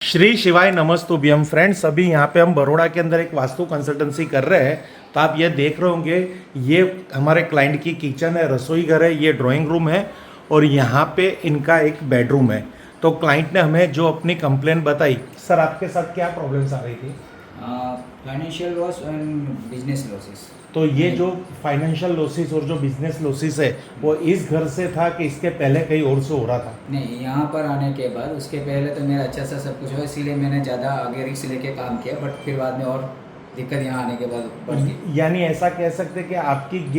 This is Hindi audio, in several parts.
श्री शिवाय नमस्तुभ्यम फ्रेंड्स। अभी यहाँ पे हम बड़ौदा के अंदर एक वास्तु कंसल्टेंसी कर रहे हैं। तो आप ये देख रहे होंगे, ये हमारे क्लाइंट की किचन है, रसोई घर है, ये ड्राइंग रूम है और यहाँ पे इनका एक बेडरूम है। तो क्लाइंट ने हमें जो अपनी कंप्लेंट बताई, सर आपके साथ क्या प्रॉब्लम्स आ रही थी? Financial loss and business losses. तो ये जो फाइनेंशियल लॉसेस और जो बिजनेस लॉसेस है वो इस घर से था कि इसके पहले कहीं और से हो रहा था? नहीं, यहाँ पर आने के बाद उसके पहले तो मेरा अच्छा सा सब कुछ हुआ, इसीलिए मैंने ज़्यादा आगे रिस्क लेके काम किया, बट फिर बाद में और दिक्कत यहाँ आने के बाद बढ़ गई। यानी ऐसा कह सकते हैं कि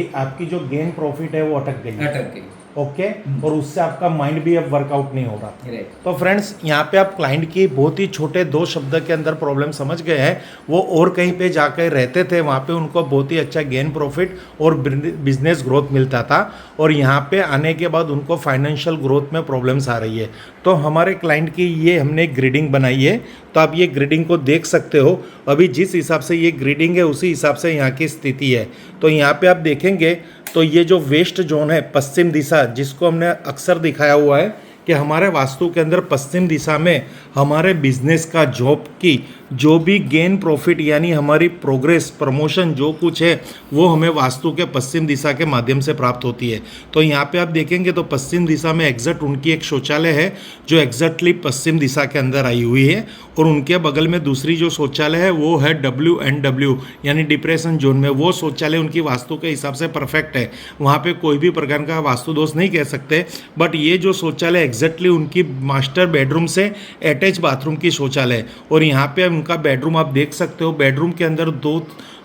आपकी जो गेन प्रॉफिट है वो अटक गई। ओके। और उससे आपका माइंड भी अब वर्कआउट नहीं हो रहा। तो फ्रेंड्स, यहाँ पे आप क्लाइंट की बहुत ही छोटे 2 शब्द के अंदर प्रॉब्लम समझ गए हैं। वो और कहीं पे जाकर रहते थे, वहाँ पे उनको बहुत ही अच्छा गेन प्रॉफिट और बिजनेस ग्रोथ मिलता था, और यहाँ पे आने के बाद उनको फाइनेंशियल ग्रोथ में प्रॉब्लम्स आ रही है। तो हमारे क्लाइंट की ये हमने ग्रिडिंग बनाई है, तो आप ये ग्रिडिंग को देख सकते हो। अभी जिस हिसाब से ये ग्रिडिंग है उसी हिसाब से यहाँ की स्थिति है। तो यहाँ पे आप देखेंगे तो ये जो वेस्ट जोन है, पश्चिम दिशा, जिसको हमने अक्सर दिखाया हुआ है कि हमारे वास्तु के अंदर पश्चिम दिशा में हमारे बिजनेस का, जॉब की जो भी गेन प्रॉफिट यानी हमारी प्रोग्रेस, प्रमोशन जो कुछ है वो हमें वास्तु के पश्चिम दिशा के माध्यम से प्राप्त होती है। तो यहाँ पे आप देखेंगे तो पश्चिम दिशा में एग्जैक्ट उनकी एक शौचालय है जो एग्जैक्टली पश्चिम दिशा के अंदर आई हुई है, और उनके बगल में दूसरी जो शौचालय है वो है WNW यानी डिप्रेशन जोन में। वो शौचालय उनकी वास्तु के हिसाब से परफेक्ट है, वहाँ पे कोई भी प्रकार का वास्तु दोष नहीं कह सकते। बट ये जो शौचालय एग्जैक्टली उनकी मास्टर बेडरूम से अटैच बाथरूम की शौचालय है, और यहाँ पे उनका बेडरूम आप देख सकते हो। बेडरूम के अंदर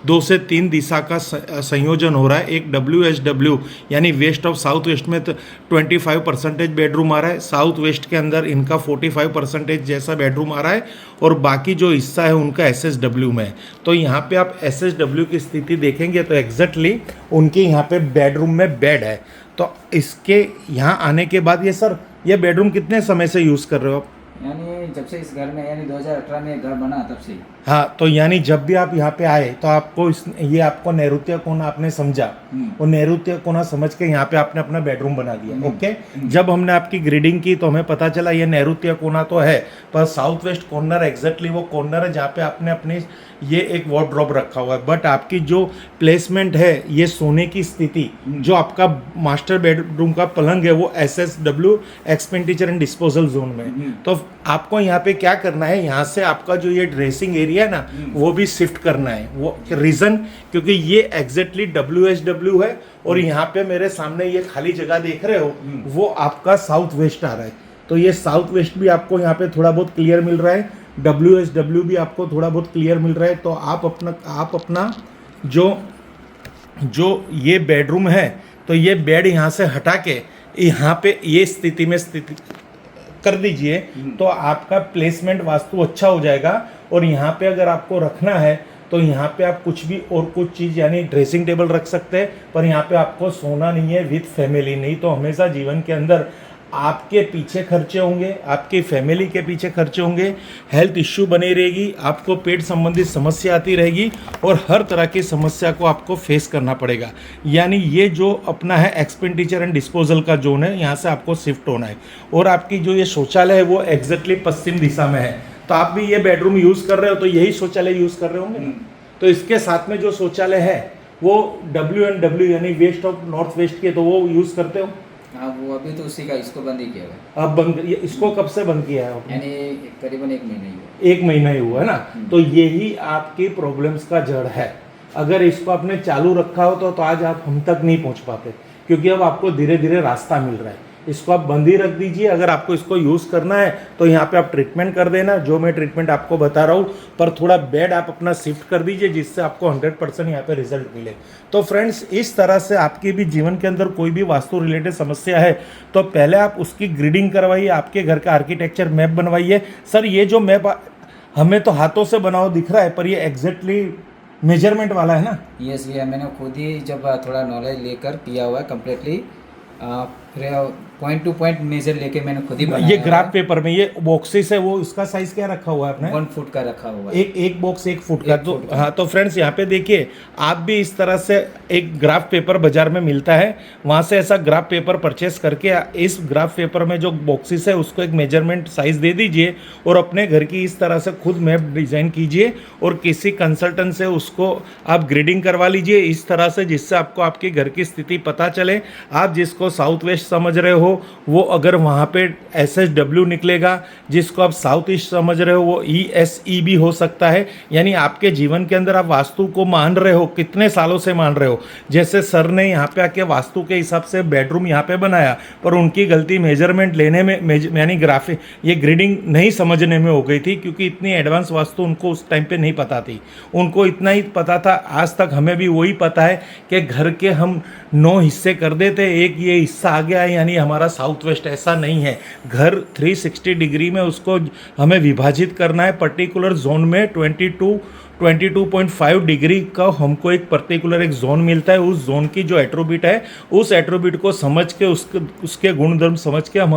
दो से 3 दिशा का संयोजन हो रहा है। एक WSW यानी वेस्ट ऑफ साउथ वेस्ट में 25% बेडरूम आ रहा है, साउथ वेस्ट के अंदर इनका 45% जैसा बेडरूम आ रहा है, और बाकी जो हिस्सा है उनका SSW में है। तो यहाँ पे आप SSW की स्थिति देखेंगे तो एग्जैक्टली उनके यहाँ पे बेडरूम में बेड है। तो इसके यहाँ आने के बाद ये बेडरूम कितने समय से यूज़ कर रहे हो आप? यानी जब से इस घर में, यानी 2018 में घर बना तब से। हाँ, तो यानी जब भी आप यहाँ पे आए तो आपको ये आपको नैऋत्य कोना आपने समझा, और नैऋत्य कोना समझ के यहाँ पे आपने अपना बेडरूम बना दिया। ओके। जब हमने आपकी ग्रिडिंग की तो हमें पता चला ये नैऋत्य कोना तो है, पर साउथ वेस्ट कॉर्नर एग्जैक्टली वो कॉर्नर है जहाँ पे आपने अपनी ये एक वार्डरोब रखा हुआ है। बट आपकी जो प्लेसमेंट है, ये सोने की स्थिति, जो आपका मास्टर बेडरूम का पलंग है वो SSW expenditure and disposal zone में। तो आपको यहाँ पे क्या करना है, यहाँ से आपका जो ये ड्रेसिंग एरिया है ना वो भी शिफ्ट करना है। वो रीज़न क्योंकि ये एग्जैक्टली WSW है, और यहाँ पे मेरे सामने ये खाली जगह देख रहे हो वो आपका साउथ वेस्ट आ रहा है। तो ये साउथ वेस्ट भी आपको यहाँ पे थोड़ा बहुत क्लियर मिल रहा है, WSW भी आपको थोड़ा बहुत क्लियर मिल रहा है। तो आप अपना जो ये बेडरूम है, तो ये बेड यहाँ से हटा के यहाँ पे ये स्थिति कर दीजिए, तो आपका प्लेसमेंट वास्तु अच्छा हो जाएगा। और यहाँ पे अगर आपको रखना है तो यहाँ पे आप कुछ भी और कुछ चीज़ यानी ड्रेसिंग टेबल रख सकते हैं, पर यहाँ पे आपको सोना नहीं है विथ फैमिली। नहीं तो हमेशा जीवन के अंदर आपके पीछे खर्चे होंगे, आपकी फैमिली के पीछे खर्चे होंगे, हेल्थ इश्यू बनी रहेगी, आपको पेट संबंधित समस्या आती रहेगी, और हर तरह की समस्या को आपको फेस करना पड़ेगा। यानी ये जो अपना है एक्सपेंडिचर एंड डिस्पोजल का जोन है, यहाँ से आपको शिफ्ट होना है। और आपकी जो ये शौचालय है वो एग्जैक्टली पश्चिम दिशा में है। तो आप भी ये बेडरूम यूज़ कर रहे हो तो यही शौचालय यूज़ कर रहे होंगे। तो इसके साथ में जो शौचालय है वो WNW यानी वेस्ट ऑफ नॉर्थ वेस्ट के, तो वो यूज़ करते हो? हाँ, वो अभी तो उसी का इसको बंद ही किया हुआ है। अब बंद, इसको कब से बंद किया है? यानी करीबन 1 महीना ही हुआ। 1 महीना ही हुआ है ना। तो यही आपकी प्रॉब्लम्स का जड़ है। अगर इसको आपने चालू रखा हो तो आज आप हम तक नहीं पहुंच पाते, क्योंकि अब आपको धीरे धीरे रास्ता मिल रहा है। इसको आप बंद ही रख दीजिए। अगर आपको इसको यूज़ करना है तो यहाँ पे आप ट्रीटमेंट कर देना, जो मैं ट्रीटमेंट आपको बता रहा हूँ, पर थोड़ा बेड आप अपना शिफ्ट कर दीजिए जिससे आपको 100% यहाँ पे रिजल्ट मिले। तो फ्रेंड्स, इस तरह से आपके भी जीवन के अंदर कोई भी वास्तु रिलेटेड समस्या है तो पहले आप उसकी ग्रिडिंग करवाइए, आपके घर का आर्किटेक्चर मैप बनवाइए। सर, ये जो मैप हमें तो हाथों से बनाओ दिख रहा है, पर ये एग्जैक्टली मेजरमेंट वाला है ना? यस भैया, मैंने खुद ही जब थोड़ा नॉलेज लेकर किया हुआ है कम्प्लीटली। फिर पॉइंट टू पॉइंट मेजर लेके मैंने खुद ही बनाया ये ग्राफ पेपर में ये बॉक्सेस है, वो उसका साइज क्या रखा हुआ है आपने? 1 फुट का रखा हुआ है। एक बॉक्स 1 फुट का। तो हाँ, तो फ्रेंड्स यहाँ पे देखिए, आप भी इस तरह से एक ग्राफ पेपर बाजार में मिलता है, वहाँ से ऐसा ग्राफ पेपर परचेस करके इस ग्राफ पेपर में जो बॉक्सेस है उसको एक मेजरमेंट साइज दे दीजिए और अपने घर की इस तरह से खुद मैप डिज़ाइन कीजिए और किसी कंसल्टेंट से उसको आप ग्रेडिंग करवा लीजिए इस तरह से, जिससे आपको आपके घर की स्थिति पता चले। आप जिसको साउथ वेस्ट समझ रहे हो वो अगर वहाँ पे SSW निकलेगा, जिसको आप साउथ ईस्ट समझ रहे हो वो ESE भी हो सकता है। यानी आपके जीवन के अंदर आप वास्तु को मान रहे हो, कितने सालों से मान रहे हो। जैसे सर ने यहाँ पे आके वास्तु के हिसाब से बेडरूम यहाँ पे बनाया, पर उनकी गलती मेजरमेंट लेने में यानी ग्राफिक ये ग्रेडिंग नहीं समझने में हो गई थी, क्योंकि इतनी एडवांस वास्तु उनको उस टाइम पे नहीं पता थी। उनको इतना ही पता था, आज तक हमें भी वही पता है कि घर के हम 9 हिस्से कर देते, एक ये हिस्सा आ गया है, यानी हमारा साउथ वेस्ट। ऐसा नहीं है, घर 360 डिग्री में उसको हमें विभाजित करना है। पर्टिकुलर जोन में 22.5 डिग्री का हमको एक पर्टिकुलर एक जोन मिलता है। उस जोन की जो एट्रीब्यूट है, उस एट्रीब्यूट को समझ के उसके गुणधर्म समझ के हम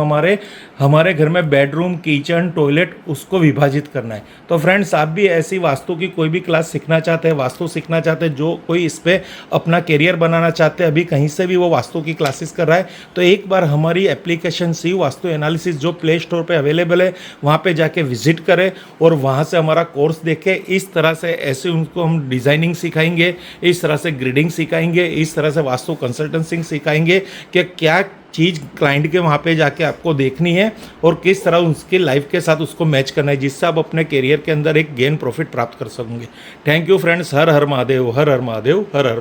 हमारे घर में बेडरूम, किचन, टॉयलेट उसको विभाजित करना है। तो फ्रेंड्स, आप भी ऐसी वास्तु की कोई भी क्लास सीखना चाहते हैं, वास्तु सीखना चाहते हैं, जो कोई इस पर अपना करियर बनाना चाहते हैं, अभी कहीं से भी वो वास्तु की क्लासेस कर रहा है, तो एक बार हमारी एप्लीकेशन सी वास्तु एनालिसिस जो प्ले स्टोर पर अवेलेबल है, वहाँ पर जाके विजिट करें और वहाँ से हमारा कोर्स देखें। इस तरह से ऐसे उनको हम डिज़ाइनिंग सिखाएंगे, इस तरह से ग्रिडिंग सिखाएंगे, इस तरह से वास्तु कंसल्टेंसिंग सिखाएंगे कि क्या चीज़ क्लाइंट के वहाँ पे जाके आपको देखनी है और किस तरह उसकी लाइफ के साथ उसको मैच करना है, जिससे आप अपने करियर के अंदर एक गेन प्रॉफिट प्राप्त कर सकेंगे। Thank you friends. Her her Mahadev, her her Mahadev, her her